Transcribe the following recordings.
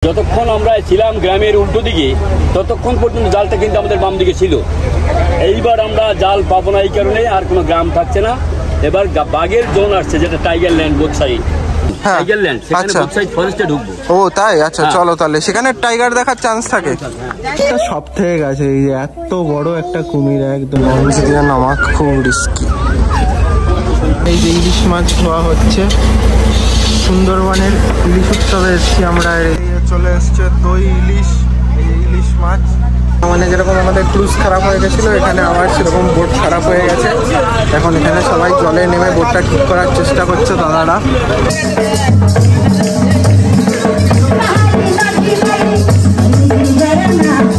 যতক্ষণ আমরা ছিলাম গ্রামের উল্টো দিকে ততক্ষণ পর্যন্ত জালটা কিন্তু আমাদের বাম দিকে ছিল। এইবার আমরা জাল পাবো না, এই কারণে আর কোনো গ্রাম থাকছে না। এবার বাঘের জোন আসছে, যেটা tiger land both side. Tiger land, সেখানে বোথ সাইড ফরেস্টে ঢুকবো। ও তাই, আচ্ছা চলো তাহলে সেখানে টাইগার দেখার চান্স থাকে। এটা সব থেকে গেছে, এই যে এত বড় একটা কুমির একদম নামা খুব রিস্কি। এই যে ইলিশ মাছ ধোয়া হচ্ছে, সুন্দরবনের ইলিশ উৎসবে এসেছি আমরা। চলে এসছে দই ইলিশ, এই ইলিশ মাছ। মানে যেরকম আমাদের ক্রুজ খারাপ হয়ে গেছিল, এখানে আমার সেরকম বোট খারাপ হয়ে গেছে। এখন এখানে সবাই জলে নেমে বোটটা ঠিক করার চেষ্টা করছে দাদারা।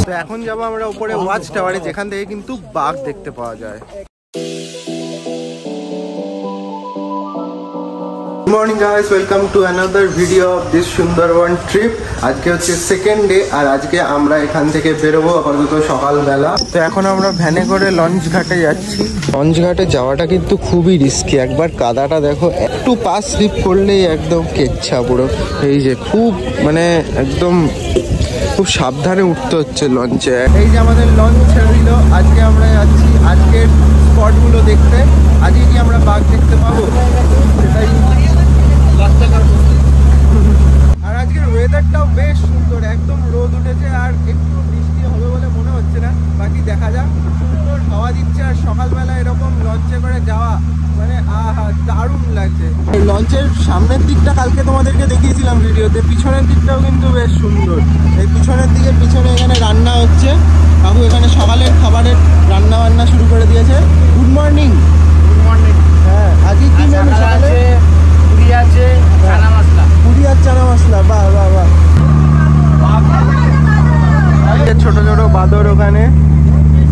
তো এখন যাবো আমরা উপরে ওয়াচ টাওয়ারে, যেখান থেকে কিন্তু বাঘ দেখতে পাওয়া যায়। Good morning guys, welcome to another video of this Sundarban trip. আজকে হচ্ছে সেকেন্ড ডে, আর আজকে আমরা এখান থেকে বেরোবো আপাতত সকালবেলা। তো এখন আমরা ভ্যানে করে লঞ্চ ঘাটে যাচ্ছি। লঞ্চ ঘাটে যাওয়াটা কিন্তু খুবই রিস্কি। একবার কাদাটা দেখো, একটু পা স্লিপ করলেই একদম কেচ্ছা পুরো। এই যে খুব মানে একদম খুব সাবধানে উঠতে হচ্ছে লঞ্চে। এই যে আমাদের লঞ্চ ছেড়ে দিল। আজকে আমরা যাচ্ছি আজকের স্পটগুলো দেখতে। আজকে কি আমরা বাঘ দেখতে পাবো সেটাই। আর আজকের ওয়েদারটাও বেশ সুন্দর, একদম রোদ উঠেছে আর একটু বৃষ্টি হবে বলে মনে হচ্ছে না। বাকি দেখা যাক। সুন্দর হাওয়া দিচ্ছে আর সকালবেলা এরকম লঞ্চে করে যাওয়া মানে আহা দারুণ লাগছে। এই লঞ্চের সামনের দিকটা কালকে তোমাদেরকে দেখিয়েছিলাম ভিডিওতে, পিছনের দিকটাও কিন্তু বেশ সুন্দর। এই পিছনের দিকে পিছনে এখানে রান্না হচ্ছে। বাবু এখানে সকালের খাবারের রান্না বান্না শুরু করে দিয়েছে। Good morning. Good morning. হ্যাঁ, আজকে কি মেনু সকালে? পুরি আছে, চানা মশলা। পুরি আর চানা মশলা, বাহ বাহ বাহ। ছোট ছোট বাঁদর ওখানে।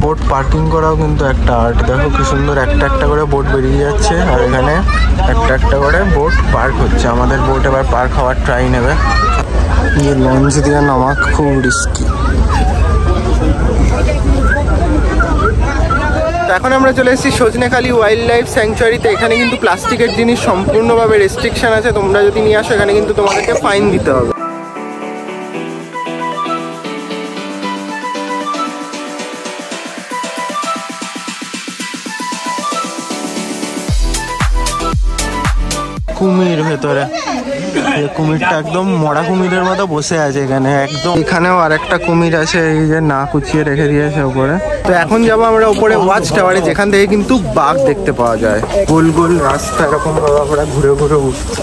বোট পার্কিং করাও কিন্তু একটা আর্ট। দেখো কি সুন্দর, একটা একটা করে বোট বেরিয়ে যাচ্ছে আর এখানে একটা একটা করে বোট পার্ক হচ্ছে। আমাদের বোট এবার পার্ক হওয়ার ট্রাই নেবে। এই লঞ্চ দিয়ে নামা খুব রিস্কি। এখন আমরা চলে এসেছি সজনেখালি ওয়াইল্ড লাইফ স্যাংচুয়ারিতে। এখানে কিন্তু প্লাস্টিকের জিনিস সম্পূর্ণভাবে রেস্ট্রিকশন আছে। তোমরা যদি নিয়ে আসো এখানে কিন্তু তোমাদেরকে ফাইন দিতে হবে। কুমির ভেতরে, কুমিরটা একদম মরা কুমিরের মতো বসে আছে এখানে একদম। এখানেও আর একটা কুমির আছে, এই যে না কুচিয়ে রেখে দিয়েছে উপরে। তো এখন যাবো আমরা উপরে ওয়াচ টাওয়ারে, যেখান থেকে কিন্তু বাঘ দেখতে পাওয়া যায়। গোল গোল রাস্তা এরকম ভাবে আমরা ঘুরে ঘুরে উঠছি।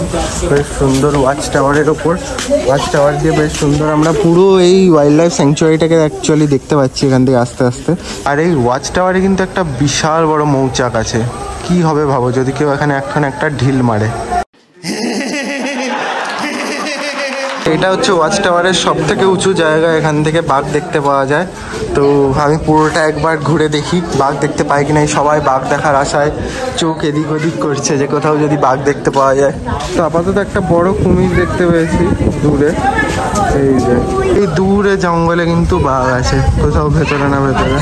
বেশ সুন্দর ওয়াচ টাওয়ারের ওপর। ওয়াচ টাওয়ার দিয়ে বেশ সুন্দর আমরা পুরো এই ওয়াইল্ড লাইফ স্যাংচুয়ারিটাকে অ্যাকচুয়ালি দেখতে পাচ্ছি এখান থেকে আস্তে আস্তে। আর এই ওয়াচ টাওয়ারে কিন্তু একটা বিশাল বড় মৌচাক আছে। কি হবে ভাবো যদি কেউ এখানে এখন একটা ঢিল মারে। এটা হচ্ছে ওয়াচ টাওয়ারের সব থেকে উঁচু জায়গা, এখান থেকে বাঘ দেখতে পাওয়া যায়। তো আমি পুরোটা একবার ঘুরে দেখি বাঘ দেখতে পাই কিনা। সবাই বাঘ দেখার আশায় চোখ এদিক ওদিক করছে যে কোথাও যদি বাঘ দেখতে পাওয়া যায়। তো আপাতত একটা বড় কুমির দেখতে পেয়েছি দূরে। এই যে এই দূরে জঙ্গলে কিন্তু বাঘ আছে, কোথাও ভেতরে না ভেতরে।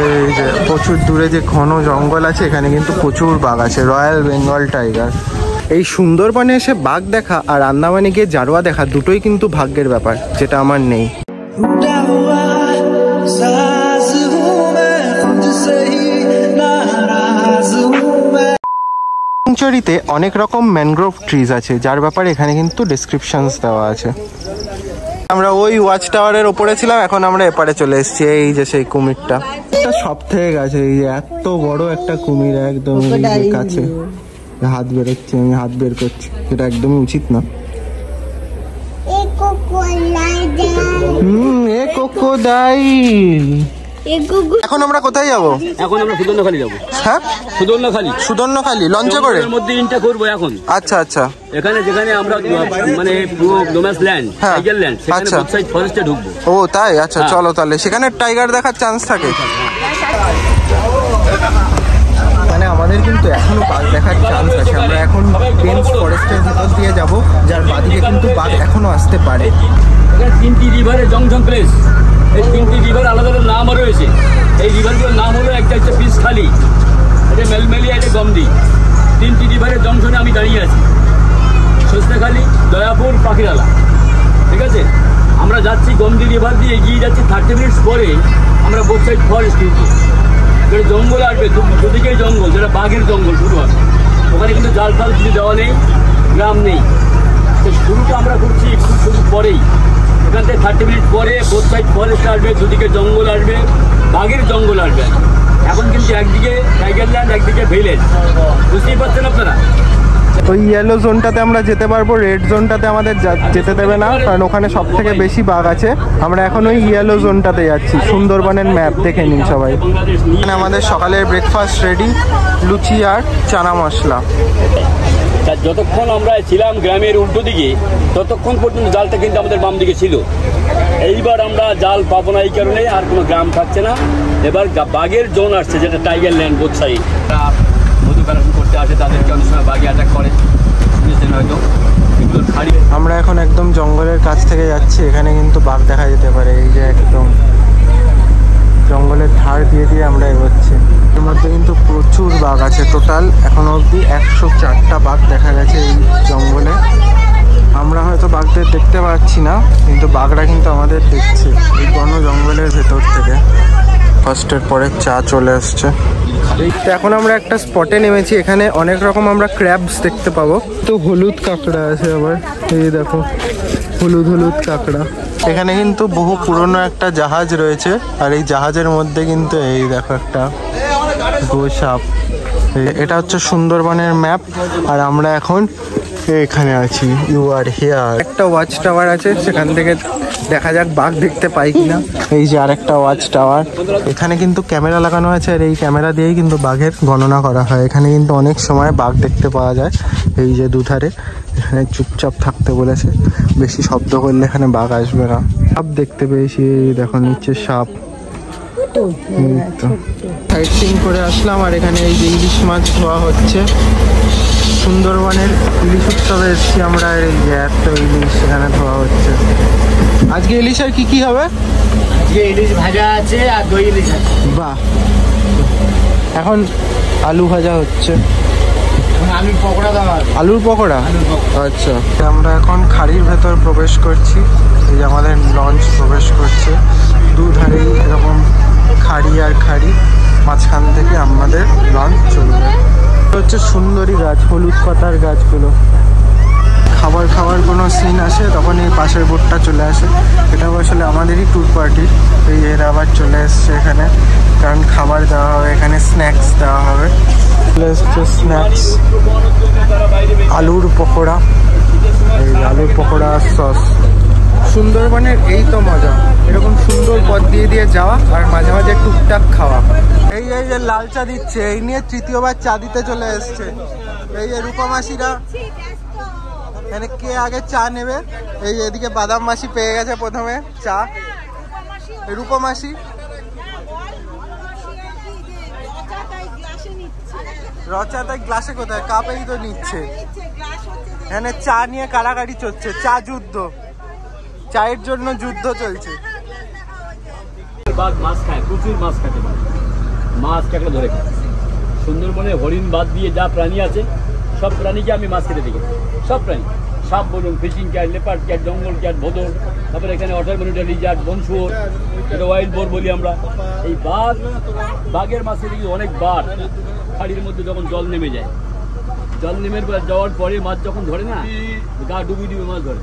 এই যে প্রচুর দূরে যে ঘন জঙ্গল আছে, এখানে কিন্তু প্রচুর বাঘ আছে, রয়্যাল বেঙ্গল টাইগার। এই সুন্দরবনে এসে বাঘ দেখা আর আন্দামানে গিয়ে জারোয়া দেখা দুটোই কিন্তু ভাগ্যের ব্যাপার, যেটা আমার নেই। স্যাংচুয়ারিতে অনেক রকম ম্যানগ্রোভ ট্রিজ আছে, যার ব্যাপারে এখানে কিন্তু ডেসক্রিপশনস দেওয়া আছে। আমরা ওই ওয়াচ টাওয়ারের ওপরে ছিলাম, এখন আমরা এপারে চলে এসেছি। এই যে সেই কুমিরটা, এটা সব থেকে গেছে। এই যে এত বড় একটা কুমির একদম কাছে। হাত বেরোচ্ছে, আমি হাত বের করছি, এটা একদমই উচিত না। এখন আমরা কোথায় যাবো? এখন আমরা সুদর্ণখালি যাবো। হ্যাঁ, সুদর্ণখালি। সুদর্ণখালি লঞ্চে করে মধ্যে ইনটা করবো এখন। আচ্ছা আচ্ছা। এখানে যেখানে আমরা মানে পুরো ডোমেস ল্যান্ড, টাইগার ল্যান্ড, সেখানে বোথ সাইড ফরেস্টে ঢুকবো। ও তাই, আচ্ছা চলো তাহলে সেখানে টাইগার দেখার চান্স থাকে। মানে আমাদের কিন্তু এখনো বাঘ দেখার চান্স আছে। আমরা এখন ডেন্স ফরেস্টের ভিতর দিয়ে যাব, যার বাদিকে কিন্তু বাঘ এখনো আসতে পারে। এখানে 3টি রিভারের জংশন প্লেস। এই 3টি রিভার আলাদা আলাদা নাম রয়েছে। এই রিভারগুলোর নাম হলো, একটা হচ্ছে পিসখালি, এটা মেলমেলিয়া, এটা গমদি। 3টি রিভারের জংশনে আমি দাঁড়িয়ে আছি। সজনেখালি, দয়াপুর, পাখিরালা। ঠিক আছে, যাচ্ছি গমদি রিভার দিয়ে এগিয়ে যাচ্ছি, 30 মিনিটস পরে আমরা বোথ সাইড ফরেস্ট কিন্তু যেটা জঙ্গল আসবে, দুদিকেই জঙ্গল, যেটা বাঘের জঙ্গল শুরু হবে। ওখানে কিন্তু জাল ফাল কিছু দেওয়া নেই, গ্রাম নেই। তো শুরুটা আমরা করছি একটু শুরু পরেই, এখান থেকে 30 মিনিট পরে বোথ সাইড ফরেস্ট আসবে, দুদিকে জঙ্গল আসবে, বাঘের জঙ্গল আসবে। এখন কিন্তু একদিকে টাইগার ল্যান্ড, একদিকে ভিলেজ, বুঝতেই পারছেন আপনারা। ওই ইয়েলো জোনটাতে আমরা যেতে পারবো, রেড জোনটাতে আমাদের যেতে দেবে না, কারণ ওখানে সব থেকে বেশি বাঘ আছে। আমরা এখন ওই ইয়েলো জোনটাতে যাচ্ছি। সুন্দরবনের ম্যাপ দেখে নিন সবাই। এখানে আমাদের সকালের ব্রেকফাস্ট রেডি, লুচি আর চানা মশলা। যতক্ষণ আমরা ছিলাম গ্রামের উল্টো দিকে, ততক্ষণ পর্যন্ত জালটা কিন্তু আমাদের বাম দিকে ছিল। এইবার আমরা জাল পাবো না, এই কারণে আর কোনো গ্রাম থাকছে না। এবার বাঘের জোন আসছে, যেটা টাইগার ল্যান্ড বোথ সাইড। মধু কালেকশন করতে আসে, তাদেরকে অনেক সময় বাঘে অ্যাটাক করে, শুনেছেন হয়তো। আমরা এখন একদম জঙ্গলের কাছ থেকে যাচ্ছি, এখানে কিন্তু বাঘ দেখা যেতে পারে। এই যে একদম জঙ্গলের ধার দিয়ে দিয়ে আমরা এগোচ্ছি। এর মধ্যে কিন্তু প্রচুর বাঘ আছে। টোটাল এখনো অবধি 104টা বাঘ দেখা গেছে এই জঙ্গলে। আমরা হয়তো বাঘদের দেখতে পাচ্ছি না, কিন্তু বাঘরা কিন্তু আমাদের দেখছে এই ঘন জঙ্গলের ভেতর থেকে। ফার্স্টের পরে চা চলে আসছে। তো এখন আমরা একটা স্পটে নেমেছি, এখানে অনেক রকম আমরা ক্র্যাবস দেখতে পাবো। তো হলুদ কাঁকড়া আছে আবার, এই দেখো হলুদ হলুদ কাঁকড়া। এখানে কিন্তু বহু পুরনো একটা জাহাজ রয়েছে, আর এই জাহাজের মধ্যে কিন্তু এই দেখো একটা গোসাপ। এটা হচ্ছে সুন্দরবনের ম্যাপ, আর আমরা এখন এখানে আছি। You are here. একটা ওয়াচ টাওয়ার আছে, সেখান থেকে দেখা যাক বাঘ দেখতে পাই কিনা। এই যে আরেকটা ওয়াচ টাওয়ার, এখানে কিন্তু ক্যামেরা লাগানো আছে, আর এই ক্যামেরা দিয়েই কিন্তু বাঘের গণনা করা হয়। এখানে কিন্তু অনেক সময় বাঘ দেখতে পাওয়া যায়। এই যে দুধারে, এখানে চুপচাপ থাকতে বলেছে, বেশি শব্দ করলে এখানে বাঘ আসবে না। সাপ দেখতে পেয়েছি, দেখো নিচে সাপ। সাইট সিং করে আসলাম, আর এখানে এই যে ইলিশ মাছ ধোয়া হচ্ছে। সুন্দরবনের ইলিশ উৎসবে এসেছি আমরা, এই যে এত ইলিশ এখানে ধোয়া হচ্ছে। আজকে ইলিশের কি কি হবে? আজকে ইলিশ ভাজা আছে আর দই ইলিশ আছে। বাহ, এখন আলু ভাজা হচ্ছে, আলুর পকোড়া দেওয়া। আলুর পকোড়া, আচ্ছা। আমরা এখন খাড়ির ভেতর প্রবেশ করছি। এই যে আমাদের লঞ্চ প্রবেশ করছে, দুধারেই এরকম খাড়ি আর খাড়ি, মাঝখান থেকে আমাদের লঞ্চ চলবে। হচ্ছে সুন্দরী গাছ, হলুদ পাতার গাছগুলো। খাবার খাওয়ার কোনো সিন আসে তখন এই পাশের বোটটা চলে আসে। এটা আসলে আমাদেরই ট্যুর পার্টির। এই এরা আবার চলে এসছে এখানে, কারণ খাবার দেওয়া হবে এখানে, স্ন্যাক্স দেওয়া হবে। চলে এসছে স্ন্যাক্স, আলুর পকোড়া, এই আলুর পকোড়া আর সস। সুন্দরবনের এই তো মজা, এরকম সুন্দর পথ দিয়ে দিয়ে যাওয়া, আর মাঝে মাঝে টুকটাক খাওয়া। এই যে লাল চা দিচ্ছে, এই নিয়ে তৃতীয়বার চা দিতে চলে এসছে। এই যে রূপমাসিরা, এখানে কে আগে চা নেবে? এই এদিকে বাদাম মাসি পেয়ে গেছে প্রথমে চা। রূপমাসি রচা তাই গ্লাসে কোথায়, কাপেই তো নিচ্ছে। এখানে চা নিয়ে কাড়াকাড়ি চলছে, চা যুদ্ধ, চায়ের জন্য যুদ্ধ চলছে। বাঘ মাছ খায়, প্রচুর মাছ খেতে পারে, মাছ কাঁকড়া ধরে খায়। সুন্দরবনে হরিণ বাদ দিয়ে যা প্রাণী আছে, সব প্রাণীকে আমি মাছ খেতে দেখি। সব প্রাণী, সাপ বলুন, ফিশিং ক্যাট, লেপার্ড ক্যাট, জঙ্গল ক্যাট, ভোদর, তারপরে এখানে অটার মনিটর লিজার্ড, বনশুয়োর, এটা ওয়াইল্ড বোর বলি আমরা। এই বাঘের মাছে দেখি অনেক বার খাড়ির মধ্যে যখন জল নেমে যায়, জল নেমে যাওয়ার পরে মাছ যখন ধরে না, গা ডুবি ডুবি মাছ ধরে।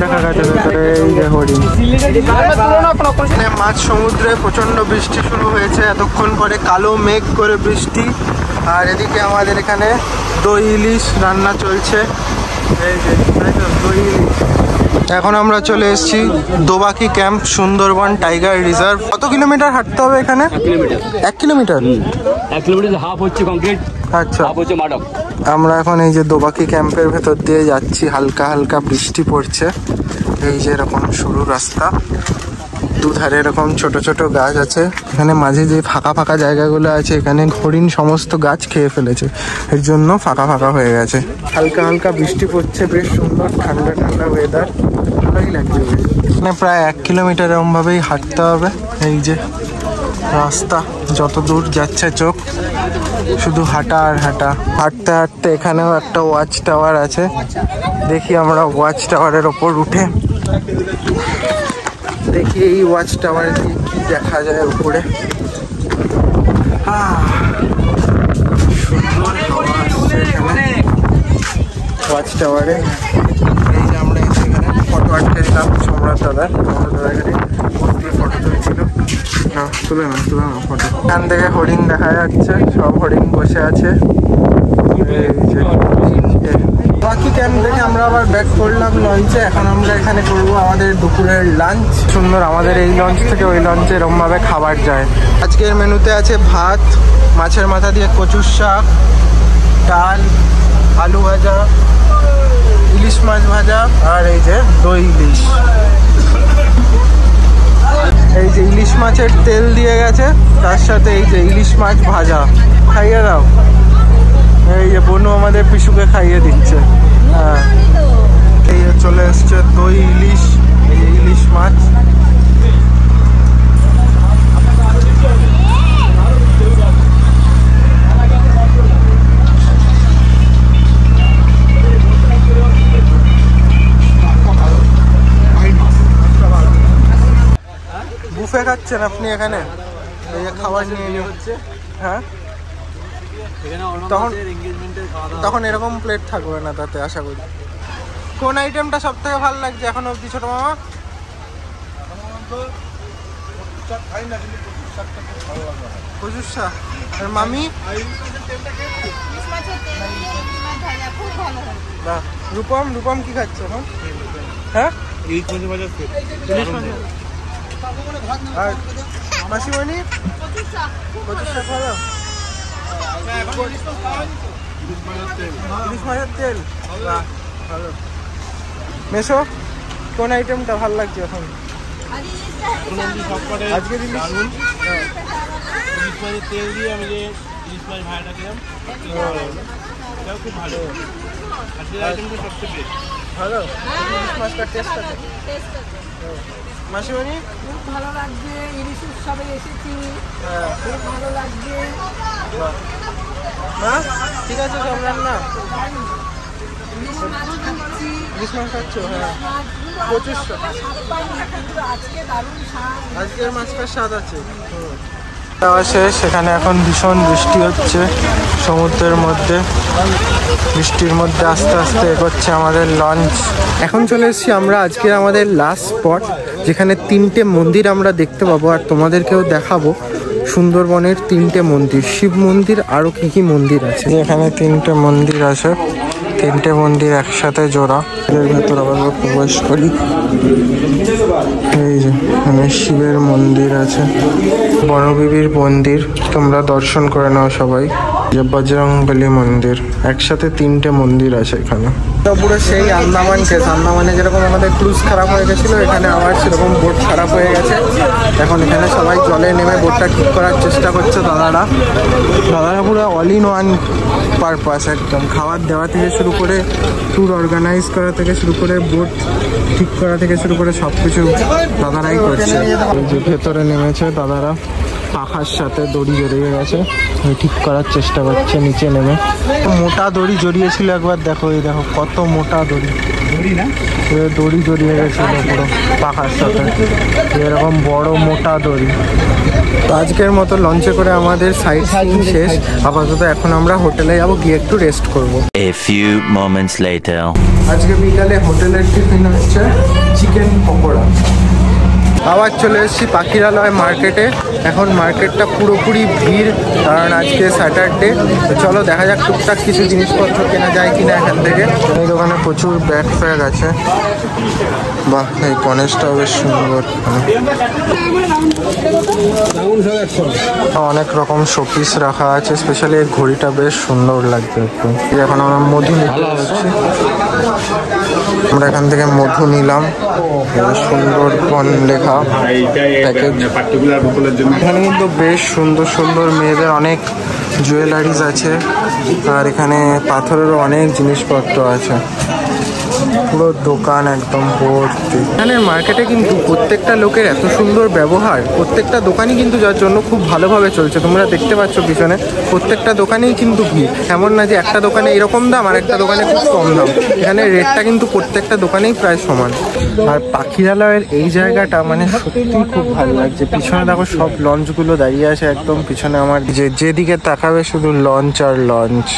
দেখা গেছে ভেতরে, এই যে হরিণ। মাছ সমুদ্রে প্রচন্ড বৃষ্টি শুরু হয়েছে এতক্ষণ পরে, কালো মেঘ করে বৃষ্টি। আর এদিকে আমাদের এখানে দই ইলিশ রান্না চলছে। এই যে দই ইলিশ। এখন আমরা চলে এসেছি দোবাকি ক্যাম্প, সুন্দরবন টাইগার রিজার্ভ। কত কিলোমিটার হাঁটতে হবে এখানে? 1 কিলোমিটার। 1 কিলোমিটার হাফ হচ্ছে কংক্রিট, আচ্ছা, হাফ হচ্ছে মাডক। আমরা এখন এই যে দোবাকি ক্যাম্পের ভেতর দিয়ে যাচ্ছি, হালকা হালকা বৃষ্টি পড়ছে। এই যে এরকম সরু রাস্তা, দুধারে এরকম ছোট ছোট গাছ আছে। এখানে মাঝে যে ফাঁকা ফাঁকা জায়গাগুলো আছে, এখানে হরিণ সমস্ত গাছ খেয়ে ফেলেছে, এর জন্য ফাঁকা ফাঁকা হয়ে গেছে। হালকা হালকা বৃষ্টি পড়ছে, বেশ সুন্দর ঠান্ডা ঠান্ডা ওয়েদার, ভালোই লাগছে। এখানে প্রায় 1 কিলোমিটার এরকম ভাবেই হাঁটতে হবে। এই যে রাস্তা যত দূর যাচ্ছে চোখ শুধু হাঁটা আর হাঁটা। হাঁটতে হাঁটতে এখানেও একটা ওয়াচ টাওয়ার আছে, দেখি আমরা ওয়াচ টাওয়ারের ওপর উঠে দেখি এই ওয়াচ টাওয়ারে কি দেখা যায় উপরে। ওয়াচ টাওয়ারে এই যে আমরা এখানে ফটো আটকে দিলাম সম্রাট দাদার এখানে ফটো তুলছিল। না তুলে না ফটো। এখান থেকে হরিণ দেখা যাচ্ছে, সব হরিণ বসে আছে। বাকি ক্যাম্প থেকে আমরা আবার ব্যাক করলাম লঞ্চে। এখন আমরা এখানে করব আমাদের দুপুরের লাঞ্চ। সুন্দর, আমাদের এই লঞ্চ থেকে ওই লঞ্চে এরমভাবে খাবার যায়। আজকের মেনুতে আছে ভাত, মাছের মাথা দিয়ে কচুর শাক, ডাল, আলু ভাজা, ইলিশ মাছ ভাজা আর এই যে দই ইলিশ। এই যে ইলিশ মাছের তেল দিয়ে গেছে, তার সাথে এই যে ইলিশ মাছ ভাজা। খাইয়ে দাও। এই যে বনু আমাদের পিসুকে খাইয়ে দিচ্ছে। হ্যাঁ, এই যে চলে এসছে দই ইলিশ, এই যে ইলিশ মাছ। বুফে খাচ্ছেন আপনি এখানে? এই যে খাবার নিয়ে হচ্ছে। হ্যাঁ, তখন এরকম প্লেট থাকবে না তাতে আশা করি। কোন আইটেমটা সব থেকে ভালো লাগছে এখন অবধি ছোট মামা? কচুর শাক। আর মামি? রূপম কি খাচ্ছে এখন? হ্যাঁ, আর মাসিমণি? কচুর শাক ভালো। ইলিশ মাছের তেল ভালো। মেশো, কোন আইটেমটা ভালো লাগছে এখন? আজকে তেল দিয়ে আমি যে ইলিশ মাছ ভাড়াটা খেলাম, এটাও খুব ভালো। আজকের আইটেমটা সবচেয়ে ভালো। ইলিশ মাছটা টেস্ট আছে। মাসিমণি? খুব ভালো লাগছে, ইলিশ উৎসবে এসেছি, খুব ভালো লাগছে। হ্যাঁ, ঠিক আছে সব রান্না। ইলিশ মাছ খাচ্ছি। হ্যাঁ, প্রচুর আজকের মাছটার স্বাদ আছে। শেষ। সেখানে এখন ভীষণ বৃষ্টি হচ্ছে সমুদ্রের মধ্যে। বৃষ্টির মধ্যে আস্তে আস্তে এগোচ্ছে আমাদের লঞ্চ। এখন চলে এসেছি আমরা আজকে আমাদের লাস্ট স্পট, যেখানে 3টে মন্দির আমরা দেখতে পাবো আর তোমাদেরকেও দেখাবো। সুন্দরবনের 3টে মন্দির, শিব মন্দির, আরও কি মন্দির আছে। এখানে 3টে মন্দির আছে, 3টে মন্দির একসাথে জোড়া। এর ভেতর আবার প্রবেশ করি। এই যে এখানে শিবের মন্দির আছে, বনবিবির মন্দির, তোমরা দর্শন করে নাও সবাই। যে বজরংবলী মন্দির, একসাথে 3টে মন্দির আছে এখানে। পুরো সেই আন্দামান কেস। আন্দামানে যেরকম আমাদের ক্রুজ খারাপ হয়ে গেছিলো, এখানে আবার সেরকম বোট খারাপ হয়ে গেছে। এখন এখানে সবাই জলে নেমে বোটটা ঠিক করার চেষ্টা করছে দাদারা। পুরো অল ইন ওয়ান পারপাস একদম। খাবার দেওয়া থেকে শুরু করে, ট্যুর অর্গানাইজ করা থেকে শুরু করে, বোট ঠিক করা থেকে শুরু করে সব কিছু দাদারাই করছে। যে ভেতরে নেমেছে দাদারা, পাখার সাথে দড়ি জড়িয়ে গেছে, ঠিক করার চেষ্টা করছে নিচে নেমে। মোটা দড়ি জড়িয়েছিল একবার, দেখো এই দেখো কত মোটা দড়ি। দড়ি জড়িয়ে গেছিল পুরো পাখার সাথে, এরকম বড় মোটা দড়ি। তো আজকের মতো লঞ্চে করে আমাদের সাইট সিইং শেষ। আপাতত এখন আমরা হোটেলে যাবো, গিয়ে একটু রেস্ট করবো। A few moments later. আজকে বিকালে হোটেলের টিফিন হচ্ছে চিকেন পকোড়া। আবার চলে এসেছি পাখিরালয় মার্কেটে। এখন মার্কেটটা পুরোপুরি ভিড়, কারণ আজকে স্যাটারডে। তো চলো দেখা যাক টুকটাক কিছু জিনিসপত্র কেনা যায় কিনা এখান থেকে। এই দোকানে প্রচুর ব্যাগ ফ্যাগ আছে। বাহ, এই গণেশটাও বেশ সুন্দর। অনেক রকম শোপিস রাখা আছে, স্পেশালি এই ঘড়িটা বেশ সুন্দর লাগছে একটু। এখন আমরা মধু নিতে হচ্ছে, আমরা এখান থেকে মধু নিলাম। সুন্দরবন লেখা প্যাকেজ। এখানে কিন্তু বেশ সুন্দর সুন্দর মেয়েদের অনেক জুয়েলারিজ আছে, আর এখানে পাথরেরও অনেক জিনিসপত্র আছে। পুরো দোকান একদম ভর্তি। এখানে মার্কেটে কিন্তু প্রত্যেকটা লোকের এত সুন্দর ব্যবহার, প্রত্যেকটা দোকানই কিন্তু যার জন্য খুব ভালোভাবে চলছে। তোমরা দেখতে পাচ্ছ পিছনে প্রত্যেকটা দোকানেই কিন্তু ভিড়, এমন না যে একটা দোকানে এরকম দাম আর একটা দোকানে খুব কম দাম। এখানে রেটটা কিন্তু প্রত্যেকটা দোকানেই প্রায় সমান। আর পাখিরালয়ের এই জায়গাটা মানে সত্যি খুব ভালো লাগছে। পিছনে দেখো সব লঞ্চগুলো দাঁড়িয়ে আছে একদম পিছনে আমার, যেদিকে তাকাবে শুধু লঞ্চ আর লঞ্চ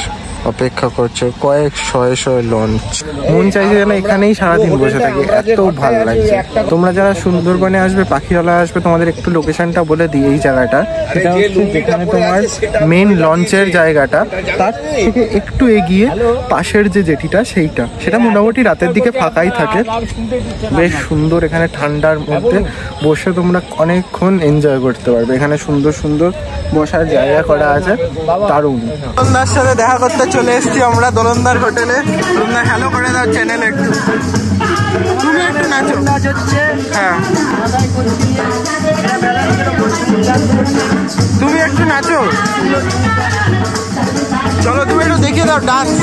অপেক্ষা করছে, কয়েক শয়ে লঞ্চ। মন চাইছে যেন এখানেই সারাদিন বসে থাকি, এত ভালো লাগছে। তোমরা যারা সুন্দরবনে আসবে, পাখিরালয় আসবে, তোমাদের একটু লোকেশনটা বলে দিই। এই জায়গাটা এটা হচ্ছে যেখানে তোমার মেন লঞ্চের জায়গাটা, তার থেকে একটু এগিয়ে পাশের যে জেটিটা সেটা মোটামুটি রাতের দিকে ফাঁকাই থাকে। বেশ সুন্দর, এখানে ঠান্ডার মধ্যে বসে তোমরা অনেকক্ষণ এনজয় করতে পারবে। এখানে সুন্দর সুন্দর বসার জায়গা করা আছে, দারুণ। দোলনদার সাথে দেখা করতে চলে এসেছি আমরা দোলনদার হোটেলে। দোলনদার হ্যালো করে দাও চ্যানেলে একটু, তুমি একটু নাচো। হ্যাঁ তুমি একটু নাচো, চলো তুমি একটু দেখিয়ে দাও ডান্স।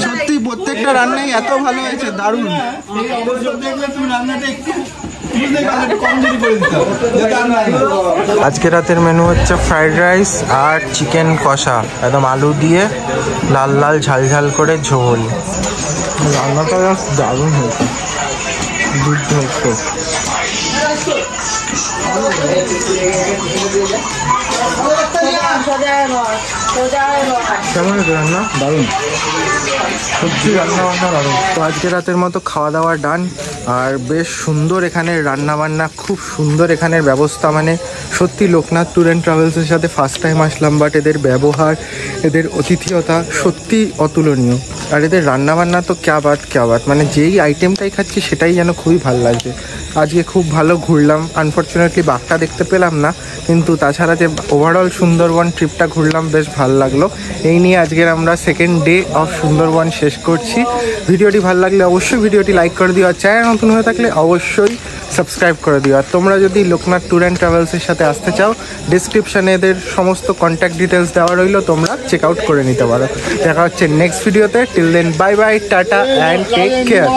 সত্যি প্রত্যেকটা রান্নাই এত ভালো হয়েছে, দারুণ। আজকে রাতের মেনু হচ্ছে ফ্রাইড রাইস আর চিকেন কষা, একদম আলু দিয়ে লাল লাল ঝাল ঝাল করে ঝোল। রান্নাটা দারুণ হয়েছে, দুর্ধর্ষ। কেমন হয়েছে রান্না? দারুণ, সত্যি রান্না বান্না দারুণ। তো আজকে রাতের মতো খাওয়া দাওয়া ডান। আর বেশ সুন্দর এখানের রান্না বান্না, খুব সুন্দর এখানের ব্যবস্থা। মানে সত্যি লোকনাথ ট্যুর অ্যান্ড ট্রাভেলসের সাথে ফার্স্ট টাইম আসলাম, বাট এদের ব্যবহার, এদের আতিথেয়তা সত্যি অতুলনীয়। আর এদের রান্নাবান্না তো ক্যা বাত, মানে যেই আইটেমটাই খাচ্ছি সেটাই যেন খুবই ভালো লাগছে। আজকে খুব ভালো ঘুরলাম। আনফর্চুনেটলি বাঘটা দেখতে পেলাম না, কিন্তু তাছাড়া যে ওভারঅল সুন্দরবন ট্রিপটা ঘুরলাম বেশ ভালো লাগলো। এই নিয়ে আজকের আমরা সেকেন্ড ডে অফ সুন্দরবন শেষ করছি। ভিডিওটি ভালো লাগলে অবশ্যই ভিডিওটি লাইক করে দিও, আর চ্যানেল নতুন হয়ে থাকলে অবশ্যই সাবস্ক্রাইব করে দিও। আর তোমরা যদি লোকনাথ ট্যুর অ্যান্ড ট্রাভেলসের সাথে আসতে চাও, ডিসক্রিপশানে এদের সমস্ত কন্ট্যাক্ট ডিটেলস দেওয়া রইলো, তোমরা চেক আউট করে নিতে পারো। দেখা হচ্ছে নেক্সট ভিডিওতে। Till then bye bye, tata and take care.